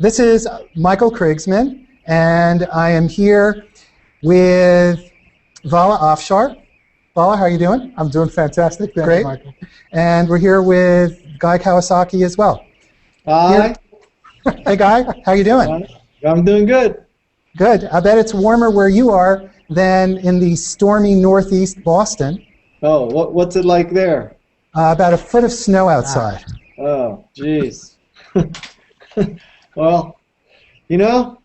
This is Michael Krigsman, and I am here with Vala Afshar. Vala, how are you doing? I'm doing fantastic. Thank Great. you, Michael. And we're here with Guy Kawasaki as well. Hi. Hey, Guy, how you doing? I'm doing good. Good. I bet it's warmer where you are than in the stormy northeast Boston. Oh, what's it like there? About a foot of snow outside. Oh, jeez. Well, you know,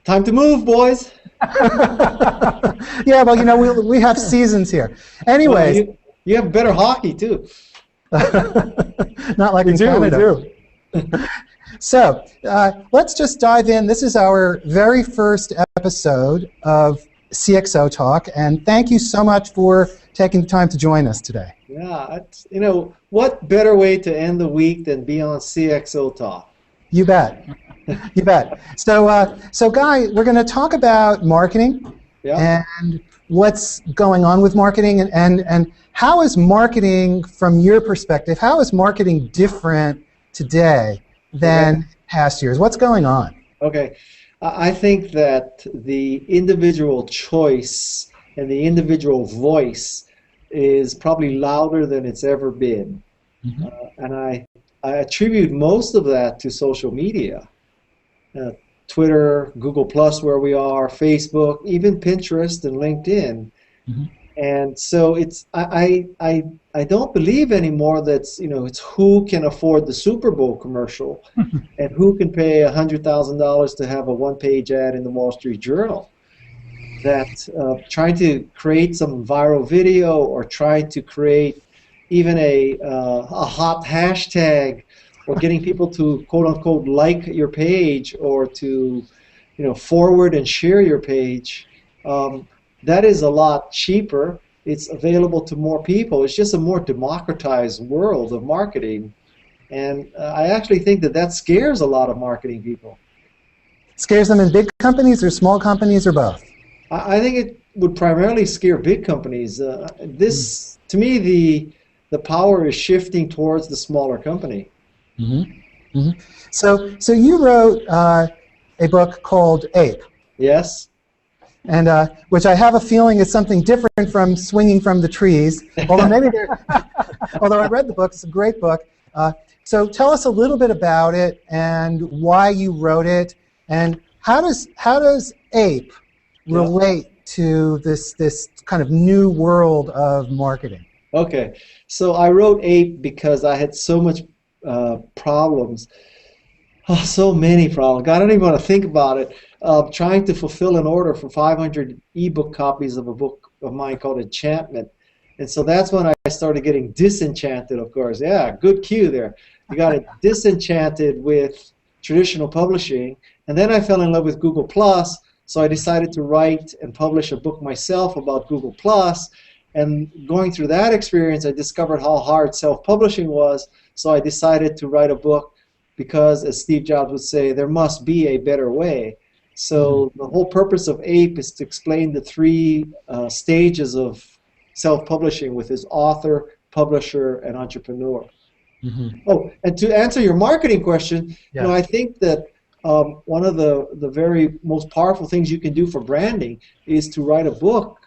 time to move, boys. Yeah, well, you know, we have seasons here. Anyways. Well, you have better hockey, too. Not like in Canada. We do. So let's just dive in. This is our very first episode of CXO-Talk, and thank you so much for taking the time to join us today. Yeah, you know, what better way to end the week than be on CXO-Talk? You bet. You bet. So Guy, we're going to talk about marketing and what's going on with marketing, and how is marketing, from your perspective, how is marketing different today than past years? What's going on? Okay. I think that the individual choice and the individual voice is probably louder than it's ever been. Mm-hmm. And I attribute most of that to social media. Twitter, Google+, where we are, Facebook, even Pinterest and LinkedIn. Mm-hmm. And so it's I don't believe anymore that's, you know, it's who can afford the Super Bowl commercial and who can pay $100,000 to have a one-page ad in the Wall Street Journal. That trying to create some viral video or trying to create even a hot hashtag or getting people to quote-unquote like your page or to, you know, forward and share your page. That is a lot cheaper. It's available to more people. It's just a more democratized world of marketing. And I actually think that scares a lot of marketing people. Scares them in big companies or small companies or both? I think it would primarily scare big companies. To me, the power is shifting towards the smaller company. Mm-hmm. Mm-hmm. So you wrote a book called Ape. Yes. And which I have a feeling is something different from Swinging from the Trees. Although although I read the book, it's a great book. So tell us a little bit about it and why you wrote it, and how does Ape relate to this kind of new world of marketing? Okay, so I wrote Ape because I had so much problems. Oh, so many problems. I don't even want to think about it. Trying to fulfill an order for 500 ebook copies of a book of mine called Enchantment. And so that's when I started getting disenchanted, of course. Yeah, good cue there. You got it disenchanted with traditional publishing. And then I fell in love with Google+, so I decided to write and publish a book myself about Google+. And going through that experience, I discovered how hard self-publishing was, so I decided to write a book because, as Steve Jobs would say, there must be a better way. So the whole purpose of Ape is to explain the three stages of self-publishing with his author, publisher, and entrepreneur. Mm-hmm. Oh, and to answer your marketing question, you know, I think that one of the very most powerful things you can do for branding is to write a book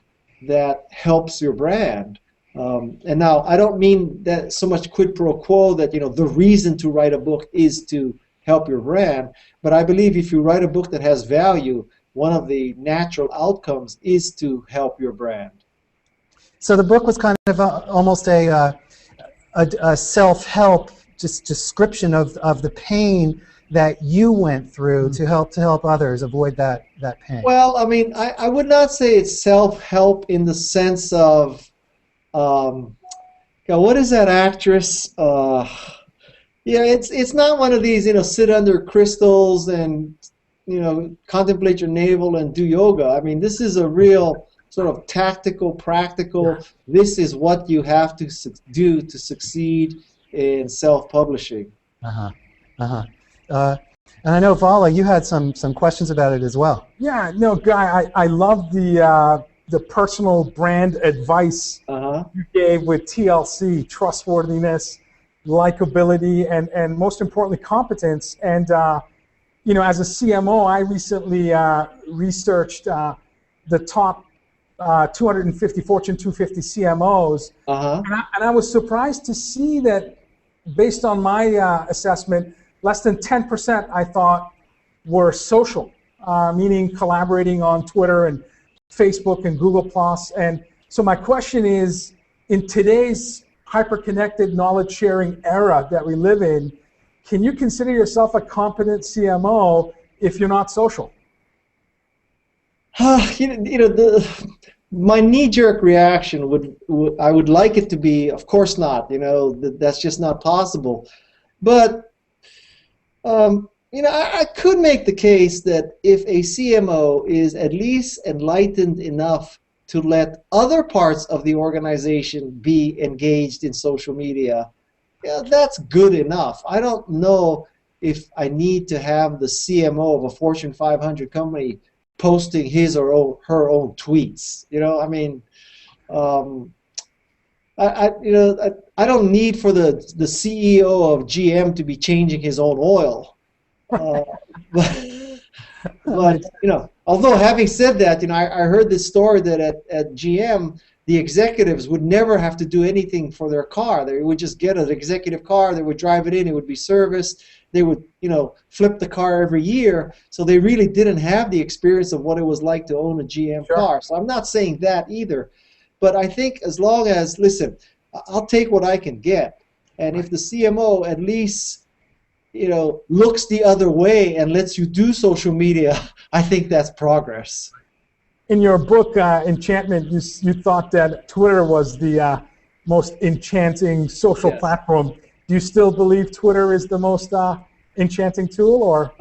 that helps your brand. And now, I don't mean that so much quid pro quo that, you know, the reason to write a book is to help your brand, but I believe if you write a book that has value, one of the natural outcomes is to help your brand. So the book was kind of almost a self-help description of the pain that you went through to help others avoid that pain. Well, I mean, I would not say it's self-help in the sense of, what is that actress? Yeah, it's not one of these, you know, sit under crystals and, you know, contemplate your navel and do yoga. I mean, this is a real sort of tactical, practical, this is what you have to do to succeed in self-publishing. And I know, Vala, you had some questions about it as well. Yeah, no, Guy, I love the personal brand advice you gave with TLC, trustworthiness, likability, and most importantly, competence. And you know, as a CMO, I recently researched the top 250 Fortune 250 CMOs, and I was surprised to see that, based on my assessment, less than 10% I thought were social, meaning collaborating on Twitter and Facebook and Google+. And so my question is, in today's hyper-connected knowledge-sharing era that we live in, can you consider yourself a competent CMO if you're not social? My knee-jerk reaction I would like it to be, of course not. You know, that's just not possible. But you know, I could make the case that if a CMO is at least enlightened enough to let other parts of the organization be engaged in social media, yeah, that's good enough. I don't know if I need to have the CMO of a Fortune 500 company posting his or her own tweets. You know, I mean, I don't need for the CEO of GM to be changing his own oil. But you know, although having said that, you know, I heard this story that at GM, the executives would never have to do anything for their car. They would just get an executive car, they would drive it in, it would be serviced, they would, you know, flip the car every year, so they really didn't have the experience of what it was like to own a GM car. So I'm not saying that either, but I think as long as, listen, I'll take what I can get, and if the CMO at least, you know, looks the other way and lets you do social media, I think that's progress. In your book, Enchantment, you thought that Twitter was the most enchanting social platform. Do you still believe Twitter is the most enchanting tool, or?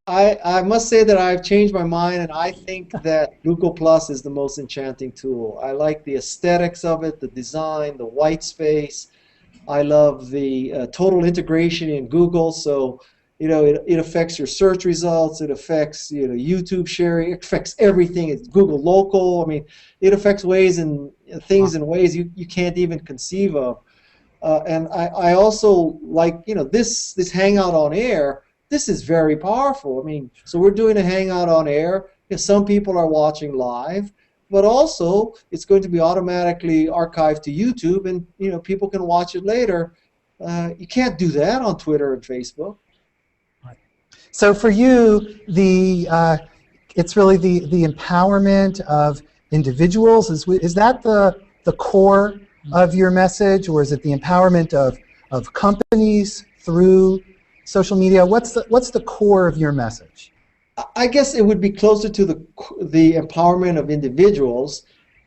I must say that I've changed my mind, and I think that Google Plus is the most enchanting tool. I like the aesthetics of it, the design, the white space. I love the total integration in Google, so you know, it affects your search results, it affects, you know, YouTube sharing, it affects everything. It's Google Local. I mean, it affects things in ways you can't even conceive of. And I also like, you know, this Hangout on Air. This is very powerful. I mean, so we're doing a Hangout on Air. You know, some people are watching live, but also it's going to be automatically archived to YouTube, and you know, people can watch it later. You can't do that on Twitter and Facebook. So for you, it's really the empowerment of individuals. Is that the core of your message, or is it the empowerment of companies through social media? What's the core of your message? I guess it would be closer to the empowerment of individuals,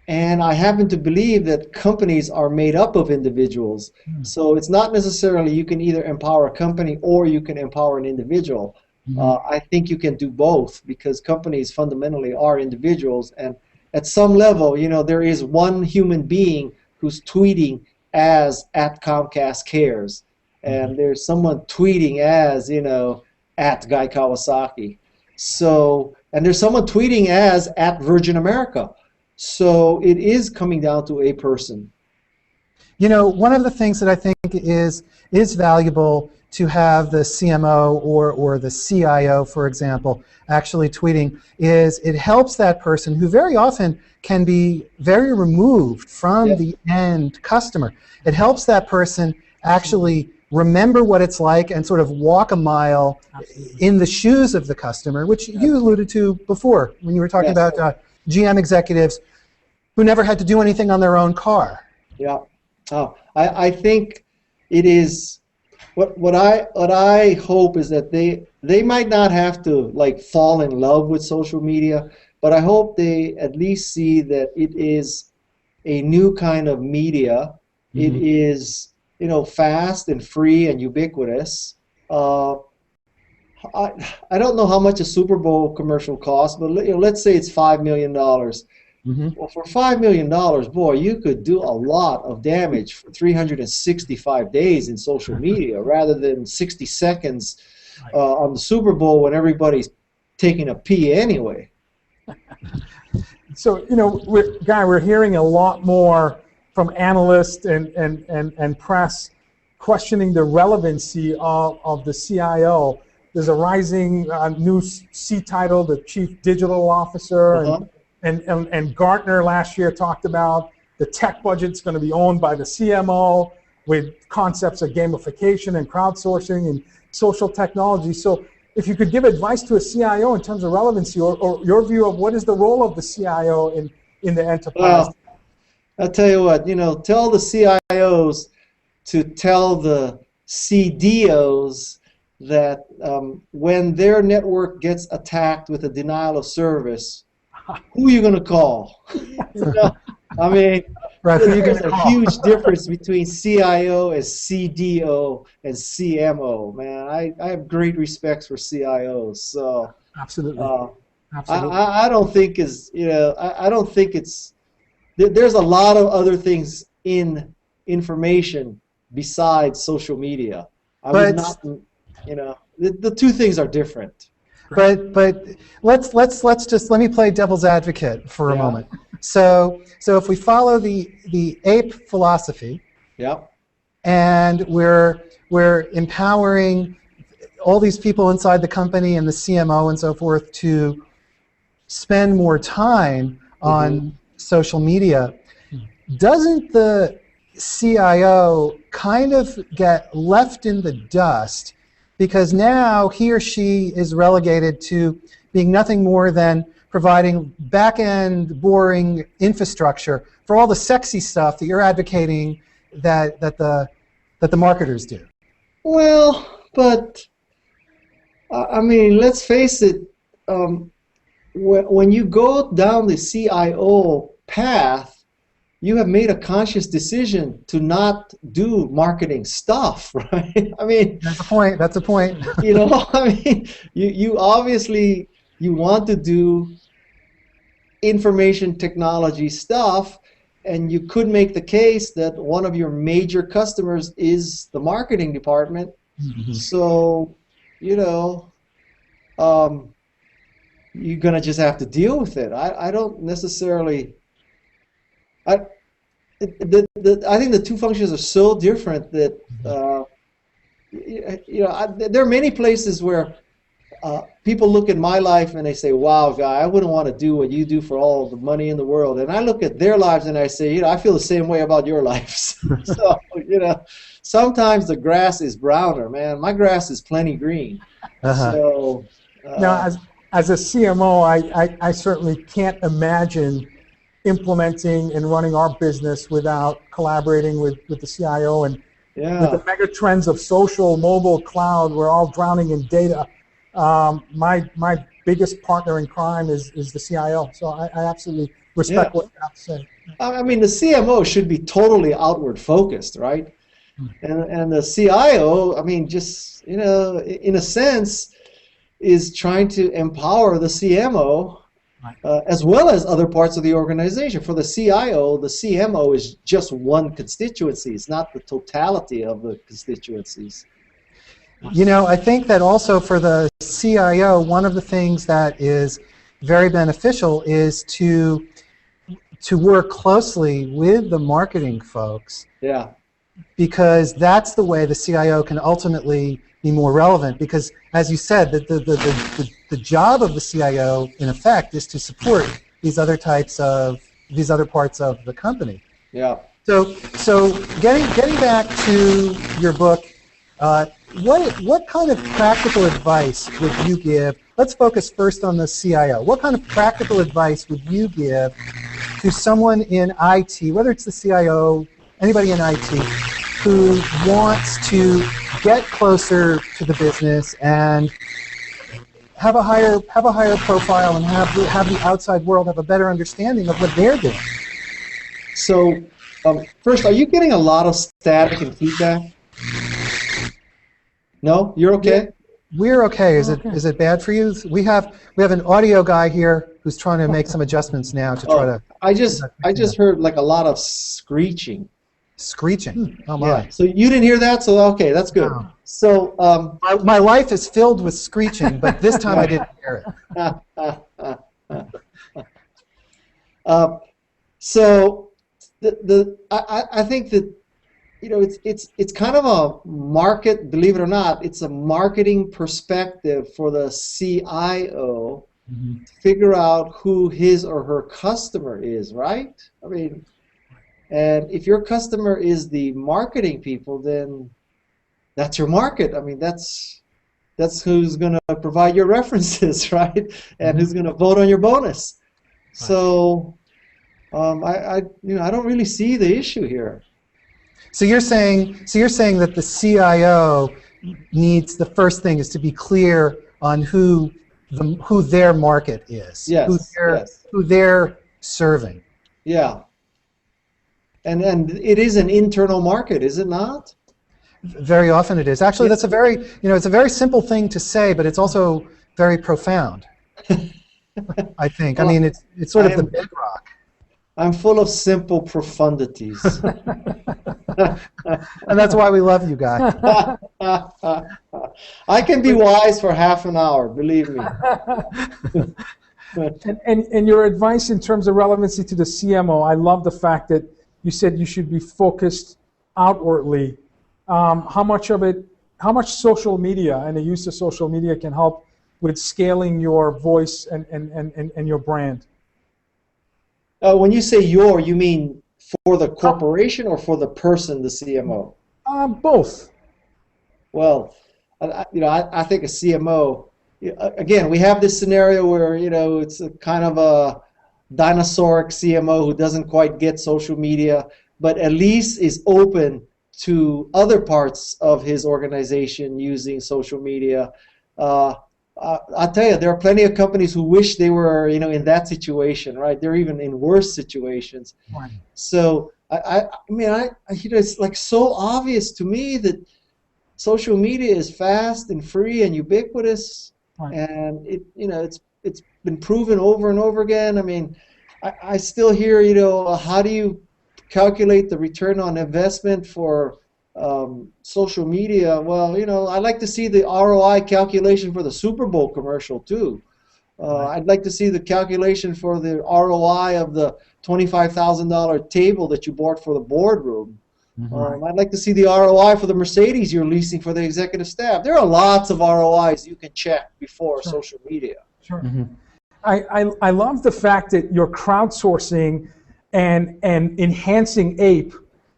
and I happen to believe that companies are made up of individuals. So it's not necessarily you can either empower a company or you can empower an individual. I think you can do both, because companies fundamentally are individuals, and at some level, you know, there is one human being who's tweeting as @ComcastCares, and there's someone tweeting as, you know, @Guy Kawasaki. So, and there's someone tweeting as @Virgin America. So it is coming down to a person. You know, one of the things that I think is valuable to have the CMO or the CIO, for example, actually tweeting is it helps that person, who very often can be very removed from the end customer. It helps that person actually remember what it's like and sort of walk a mile in the shoes of the customer, which you alluded to before when you were talking about GM executives who never had to do anything on their own car. Yeah. I think it is what I hope is that they might not have to like fall in love with social media, but I hope they at least see that it is a new kind of media. It is, you know, fast and free and ubiquitous. I don't know how much a Super Bowl commercial costs, but you know, let's say it's $5 million. Well, for $5 million, boy, you could do a lot of damage for 365 days in social media, rather than 60 seconds on the Super Bowl when everybody's taking a pee anyway. So, you know, Guy, we're hearing a lot more from analysts and press questioning the relevancy of the CIO. There's a rising new C title, the Chief Digital Officer, and Gartner last year talked about the tech budget's going to be owned by the CMO with concepts of gamification and crowdsourcing and social technology. So if you could give advice to a CIO in terms of relevancy or your view of what is the role of the CIO in the enterprise. Well, I'll tell you what, tell the CIOs to tell the CDOs that when their network gets attacked with a denial of service, who are you going to call? I mean, there's a huge difference between CIO and CDO and CMO, man. I have great respects for CIOs. So absolutely, I don't think I don't think it's. There's a lot of other things in information besides social media. I would not, the two things are different. But let me play devil's advocate for a moment. So if we follow the APE philosophy, and we're empowering all these people inside the company and the CMO and so forth to spend more time on social media, doesn't the CIO kind of get left in the dust because now he or she is relegated to being nothing more than providing back-end boring infrastructure for all the sexy stuff that you're advocating that the marketers do? Well, but I mean, let's face it. When you go down the CIO path, you have made a conscious decision to not do marketing stuff, right? I mean, that's a point. That's a point. I mean, you obviously want to do information technology stuff, and you could make the case that one of your major customers is the marketing department. So, you're going to just have to deal with it. I don't necessarily. I think the two functions are so different that there are many places where people look at my life and they say, "Wow, Guy, I wouldn't want to do what you do for all the money in the world." And I look at their lives and I say, I feel the same way about your lives. So sometimes the grass is browner, man. My grass is plenty green. So now, as a CMO, I certainly can't imagine implementing and running our business without collaborating with the CIO and with the mega trends of social, mobile, cloud. We're all drowning in data. My biggest partner in crime is the CIO. So I absolutely respect what you have to say. I mean, the CMO should be totally outward focused, right? And the CIO, I mean, just in a sense, is trying to empower the CMO as well as other parts of the organization. For the CIO, the CMO is just one constituency. It's not the totality of the constituencies. I think that also for the CIO, one of the things that is very beneficial is to work closely with the marketing folks. Yeah. Because that's the way the CIO can ultimately be more relevant. Because, as you said, the job of the CIO, in effect, is to support these other parts of the company. Yeah. So getting back to your book, what kind of practical advice would you give? Let's focus first on the CIO. What kind of practical advice would you give to someone in IT, whether it's the CIO, anybody in IT, who wants to get closer to the business and have a higher profile and have the outside world have a better understanding of what they're doing? So, first, are you getting a lot of static and feedback? No, you're okay. We're okay. Is it bad for you? We have an audio guy here who's trying to make some adjustments now to try to. I just heard like a lot of screeching. Screeching. Oh my. Yeah. So you didn't hear that? So okay, that's good. No. So my life is filled with screeching, but this time I didn't hear it. So I think that it's kind of a market, believe it or not, it's a marketing perspective for the CIO to figure out who his or her customer is, right? I mean, and if your customer is the marketing people, then that's your market. I mean, that's who's going to provide your references, right? And who's going to vote on your bonus. So I don't really see the issue here. So you're saying that the CIO needs, the first thing is to be clear on who their market is, Yes, who they're serving. Yeah. And it is an internal market, is it not? Very often it is. Actually, that's it's a very simple thing to say, but it's also very profound. I think. Well, I mean, it's sort of the bedrock. I'm full of simple profundities. And that's why we love you, Guy. I can be wise for half an hour, believe me. And your advice in terms of relevancy to the CMO, I love the fact that you said you should be focused outwardly. How much social media and the use of social media can help with scaling your voice and your brand? When you say you mean for the corporation or for the person, the CMO? Both. Well, I think a CMO, again, we have this scenario where, it's a kind of a dinosauric CMO who doesn't quite get social media, but at least is open to other parts of his organization using social media. I'll tell you, there are plenty of companies who wish they were, in that situation, right? They're even in worse situations. Right. So, I mean, it's like so obvious to me that social media is fast and free and ubiquitous, right. And it's been proven over and over again. I mean, I still hear, how do you calculate the return on investment for social media? Well, I like to see the ROI calculation for the Super Bowl commercial too. I'd like to see the calculation for the ROI of the $25,000 table that you bought for the boardroom. I'd like to see the ROI for the Mercedes you're leasing for the executive staff. There are lots of ROIs you can check before social media. Sure. I love the fact that you're crowdsourcing and enhancing APE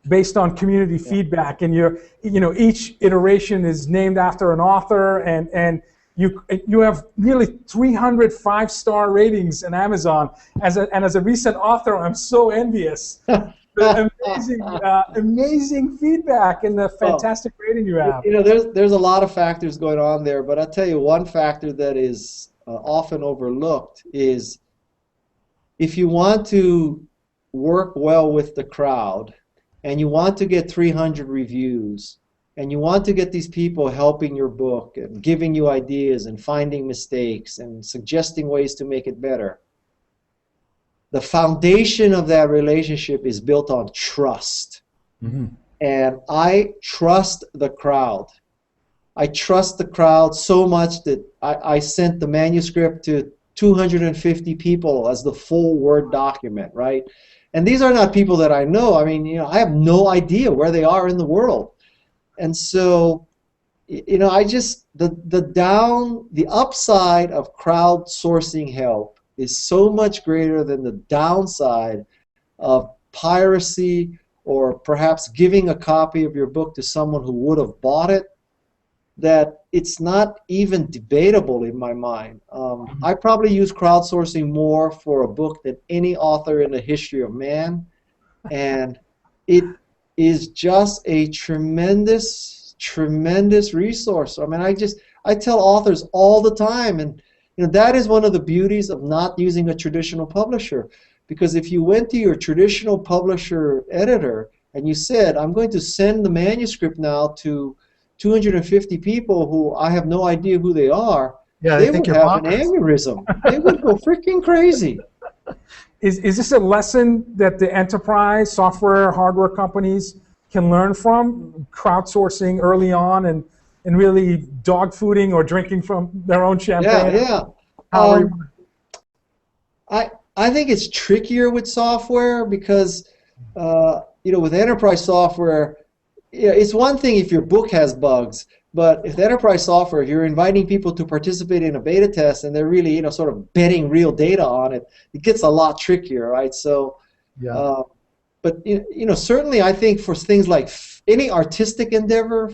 based on community feedback, and each iteration is named after an author, and you have nearly 300 5-star ratings in Amazon. As a recent author, I'm so envious. Amazing feedback and the fantastic rating you have. There's a lot of factors going on there, but I'll tell you one factor that is often overlooked is if you want to work well with the crowd and you want to get 300 reviews and you want to get these people helping your book and giving you ideas and finding mistakes and suggesting ways to make it better, the foundation of that relationship is built on trust. And I trust the crowd. I trust the crowd so much that I sent the manuscript to 250 people as the full Word document, right? And these are not people that I know. I mean, I have no idea where they are in the world. And so, the upside of crowdsourcing help is so much greater than the downside of piracy or perhaps giving a copy of your book to someone who would have bought it, that it's not even debatable in my mind. I probably use crowdsourcing more for a book than any author in the history of man, and it is just a tremendous, tremendous resource. I mean, I tell authors all the time, and that is one of the beauties of not using a traditional publisher, because if you went to your traditional publisher editor and you said, I'm going to send the manuscript now to 250 people who I have no idea who they are, they would have an aneurysm. They would go freaking crazy. Is this a lesson that the enterprise software, hardware companies can learn from, crowdsourcing early on and really dog fooding or drinking from their own champagne? Yeah. I think it's trickier with software because, with enterprise software, yeah, it's one thing if your book has bugs, but if the enterprise software, if you're inviting people to participate in a beta test and they're really, sort of betting real data on it, it gets a lot trickier, right? So, Yeah. but certainly I think for things like any artistic endeavor,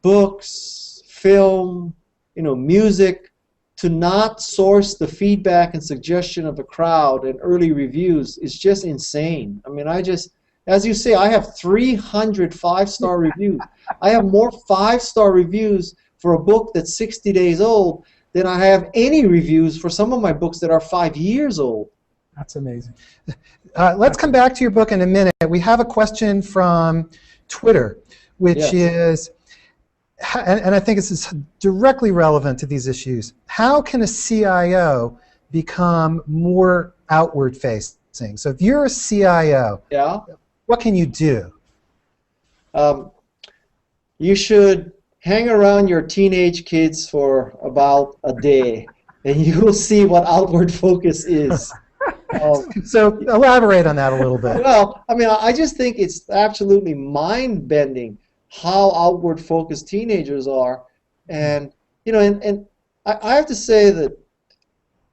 books, film, music, to not source the feedback and suggestion of the crowd and early reviews is just insane. I mean, as you say, I have 300 5-star reviews. I have more 5-star reviews for a book that's 60 days old than I have any reviews for some of my books that are 5 years old. That's amazing. Let's come back to your book in a minute. We have a question from Twitter, which is, and I think this is directly relevant to these issues, how can a CIO become more outward facing? So if you're a CIO, what can you do? You should hang around your teenage kids for about a day, and you will see what outward focus is. So elaborate on that a little bit. Well, I mean, I just think it's absolutely mind-bending how outward-focused teenagers are, and and I have to say that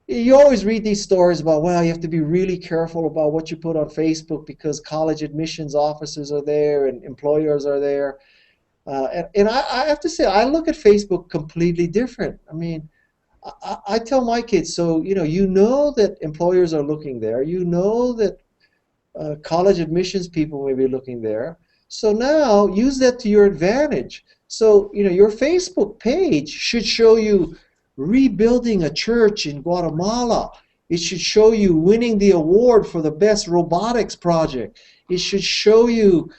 you always read these stories about, well, you have to be really careful about what you put on Facebook because college admissions officers are there and employers are there, and I have to say I look at Facebook completely different. I mean, I tell my kids, so you know that employers are looking there, you know that college admissions people may be looking there. So now use that to your advantage. So your Facebook page should show you rebuilding a church in Guatemala. It should show you winning the award for the best robotics project. It should show you,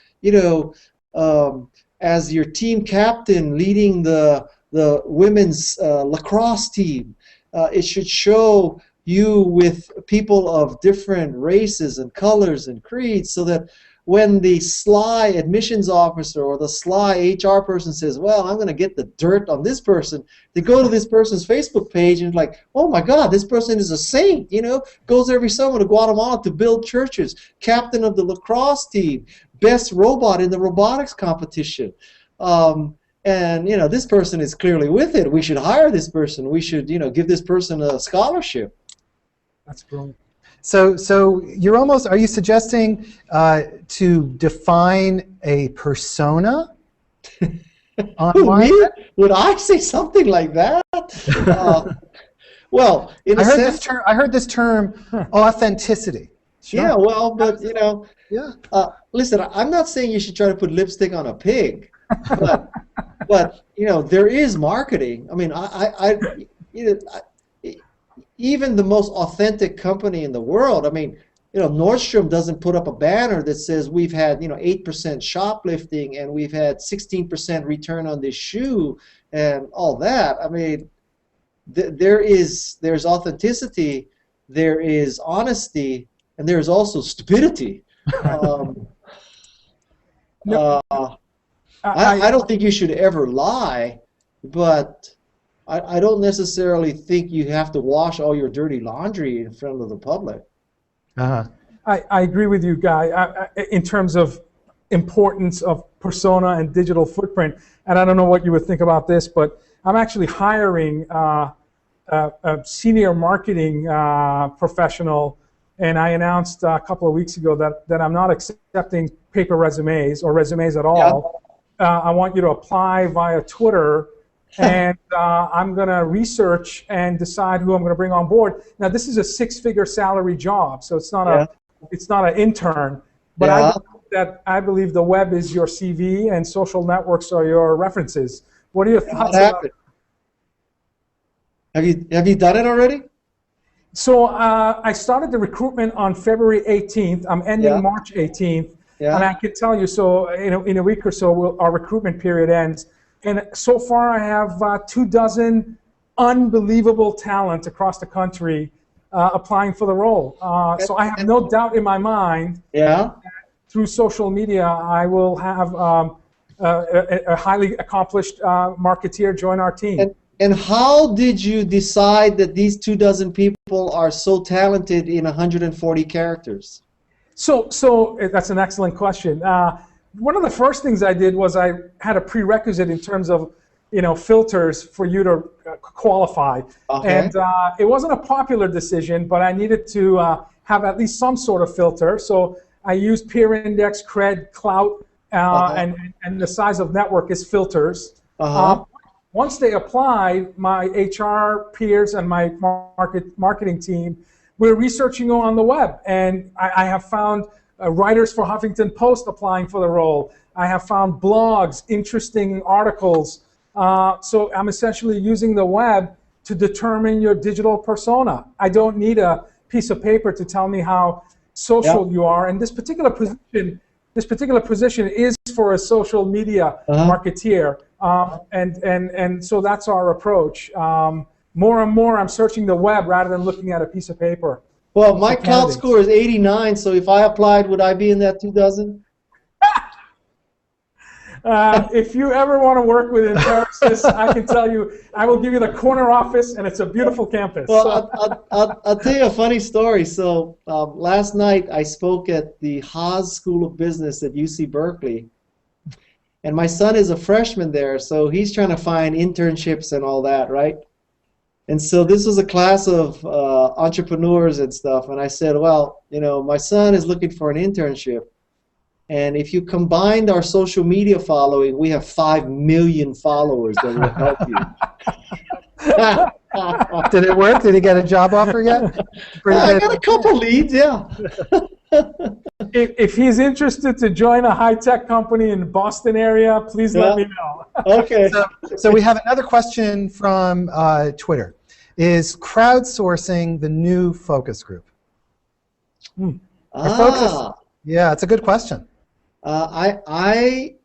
as your team captain leading the women's lacrosse team. It should show you with people of different races and colors and creeds, so that when the sly admissions officer or the sly HR person says, well, I'm going to get the dirt on this person, they go to this person's Facebook page and like, oh my God, this person is a saint, goes every summer to Guatemala to build churches, captain of the lacrosse team, best robot in the robotics competition. And this person is clearly with it. We should hire this person. We should give this person a scholarship. That's brilliant. So you're almost, are you suggesting to define a persona online? Me? Would I say something like that? Well, in a sense, I heard this term authenticity. Sure. Yeah, well, but listen, I'm not saying you should try to put lipstick on a pig, but there is marketing. I mean, even the most authentic company in the world, I mean, Nordstrom doesn't put up a banner that says we've had 8% shoplifting and we've had 16% return on this shoe and all that. I mean, there's authenticity, there is honesty, and there's also stupidity. I don't think you should ever lie, but I don't necessarily think you have to wash all your dirty laundry in front of the public. I agree with you, Guy, in terms of importance of persona and digital footprint. And I don't know what you would think about this, but I'm actually hiring a senior marketing professional, and I announced a couple of weeks ago that I'm not accepting paper resumes or resumes at all. I want you to apply via Twitter. And I'm going to research and decide who I'm going to bring on board. Now, this is a 6-figure salary job, so it's not an intern. But I believe the web is your CV and social networks are your references. What are your thoughts about it? Have you done it already? So I started the recruitment on February 18th. I'm ending March 18th, and I can tell you. So in a week or so, our recruitment period ends. And so far, I have 24 unbelievable talent across the country applying for the role. So I have no doubt in my mind that through social media, I will have a highly accomplished marketeer join our team. And how did you decide that these 24 people are so talented in 140 characters? So that's an excellent question. one of the first things I did was I had a prerequisite in terms of, filters for you to qualify. Okay. And it wasn't a popular decision, but I needed to have at least some sort of filter. So I used peer index, cred, clout, and the size of network as filters. Once they applied, my HR peers and my marketing team were researching on the web, and I have found writers for Huffington Post applying for the role. I have found blogs, interesting articles. So I'm essentially using the web to determine your digital persona. I don't need a piece of paper to tell me how social you are. And this particular position is for a social media marketeer. And so that's our approach. More and more, I'm searching the web rather than looking at a piece of paper. Well, my cloud score is 89, so if I applied, would I be in that 2,000? If you ever want to work with Intersys, I can tell you, I will give you the corner office, and it's a beautiful campus. Well, I'll tell you a funny story. So last night, I spoke at the Haas School of Business at UC Berkeley, and my son is a freshman there, so he's trying to find internships and all that, right? And so this was a class of entrepreneurs and stuff, and I said, well, my son is looking for an internship, and if you combined our social media following, we have 5 million followers that will help you. Did it work? Did he get a job offer yet? I got a couple leads, yeah. If he's interested to join a high-tech company in the Boston area, please let me know. Okay. So we have another question from Twitter. Is crowdsourcing the new focus group? Yeah, it's a good question. I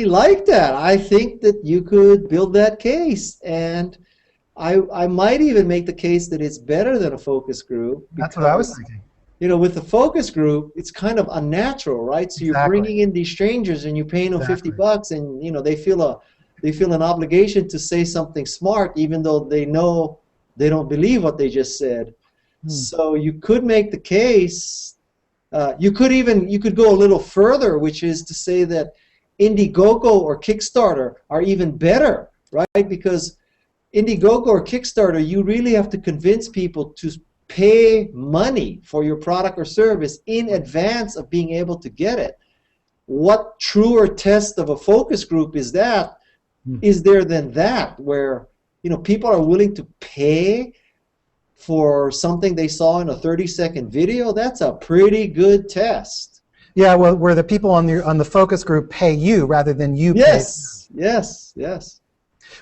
like that. I think that you could build that case, and I might even make the case that it's better than a focus group. That's what I was thinking. With the focus group, it's kind of unnatural, right? So you're bringing in these strangers, and you're paying them $50, and they feel an obligation to say something smart, even though they know they don't believe what they just said. So you could make the case. You could go a little further, which is to say that Indiegogo or Kickstarter are even better, right? Because Indiegogo or Kickstarter, you really have to convince people to pay money for your product or service in advance of being able to get it. What truer test of a focus group is that? Is there than that, where people are willing to pay for something they saw in a 30-second video? That's a pretty good test. Yeah, well, where the people on the focus group pay you rather than you pay. Yes.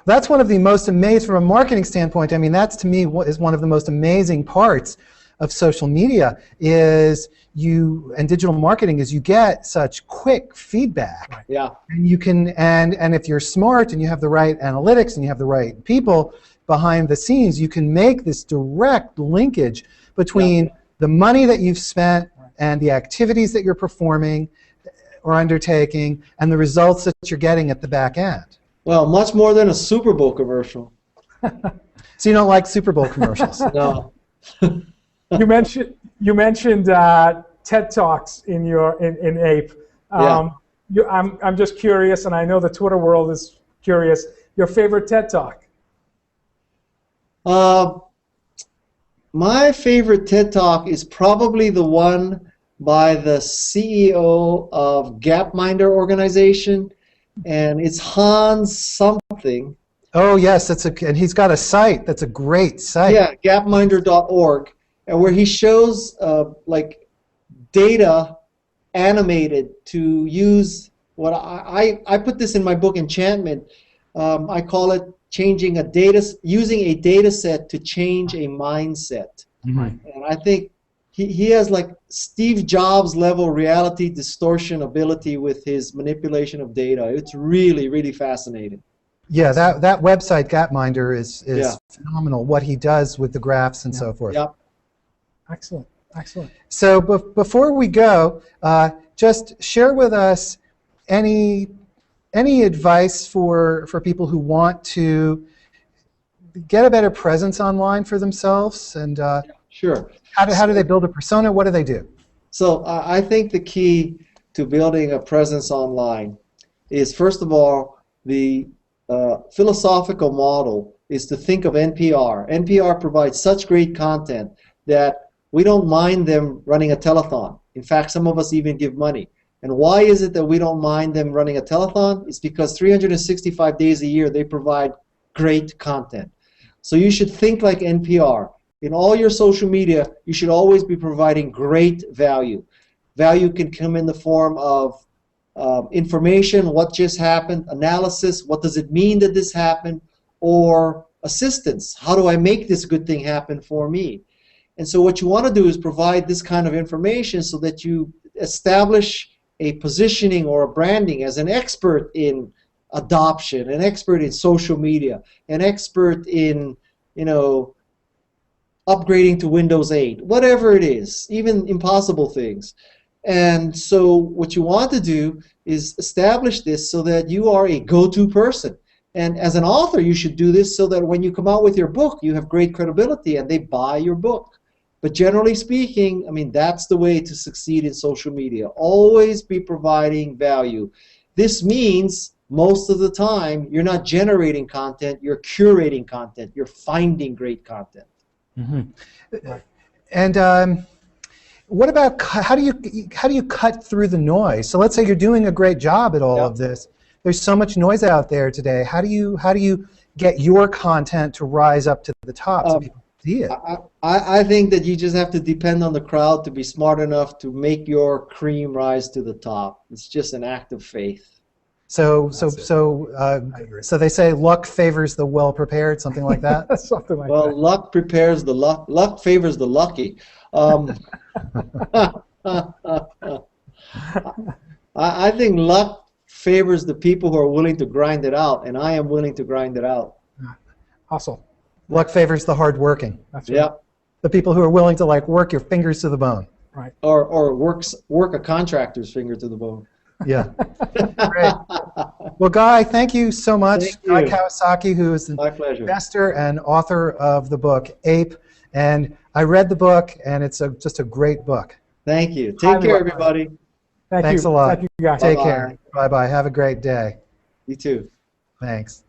That's one of the most amazing, from a marketing standpoint, I mean, that's to me is one of the most amazing parts of social media and digital marketing is you get such quick feedback. Yeah. And you can, and if you're smart and you have the right analytics and you have the right people behind the scenes, you can make this direct linkage between the money that you've spent and the activities that you're performing or undertaking and the results that you're getting at the back end. Well, much more than a Super Bowl commercial. So you don't like Super Bowl commercials? No. You mentioned TED Talks in APE. I'm just curious, and I know the Twitter world is curious. Your favorite TED Talk? My favorite TED Talk is probably the one by the CEO of Gapminder organization, and it's Hans something. Oh yes, and he's got a site that's a great site. Yeah, gapminder.org, and where he shows like data animated to use what I put this in my book Enchantment. I call it using a data set to change a mindset. And I think he has like Steve Jobs level reality distortion ability with his manipulation of data. It's really, really fascinating. Yeah, that website Gapminder is phenomenal. What he does with the graphs and so forth. Yep. Excellent. So before we go, just share with us any advice for people who want to get a better presence online for themselves, and sure. How do they build a persona? What do they do? So I think the key to building a presence online is, first of all, the philosophical model is to think of NPR. NPR provides such great content that we don't mind them running a telethon. In fact, some of us even give money. And why is it that we don't mind them running a telethon? It's because 365 days a year they provide great content. So you should think like NPR. In all your social media, you should always be providing great value. Value can come in the form of information, what just happened, analysis, what does it mean that this happened, or assistance. How do I make this good thing happen for me? And so what you want to do is provide this kind of information so that you establish a positioning or a branding as an expert in adoption, an expert in social media, an expert in, you know, upgrading to Windows 8, whatever it is, even impossible things. And so what you want to do is establish this so that you are a go-to person. And as an author, you should do this so that when you come out with your book, you have great credibility and they buy your book. But generally speaking, I mean, that's the way to succeed in social media. Always be providing value. This means most of the time you're not generating content, you're curating content, you're finding great content. Mm-hmm. And what about how do you cut through the noise? So let's say you're doing a great job at all of this. There's so much noise out there today. How do you get your content to rise up to the top so people see it? I think that you just have to depend on the crowd to be smart enough to make your cream rise to the top. It's just an act of faith. So they say luck favors the well-prepared, something like that? Something like that. Well, luck prepares the luck. Luck favors the lucky. I think luck favors the people who are willing to grind it out, and I am willing to grind it out. Hustle. Luck favors the hardworking. That's right. Yeah. The people who are willing to like work your fingers to the bone. Right. Or work a contractor's finger to the bone. Yeah. Great. Well, Guy, thank you so much. Thank you. Guy Kawasaki, who is My the pleasure. investor and author of the book Ape. And I read the book, and it's just a great book. Thank you. Take Highly care, recommend. everybody. Thank Thanks you. a lot. Thank you, guys. Take Bye-bye. care. Bye-bye. Have a great day. You too. Thanks.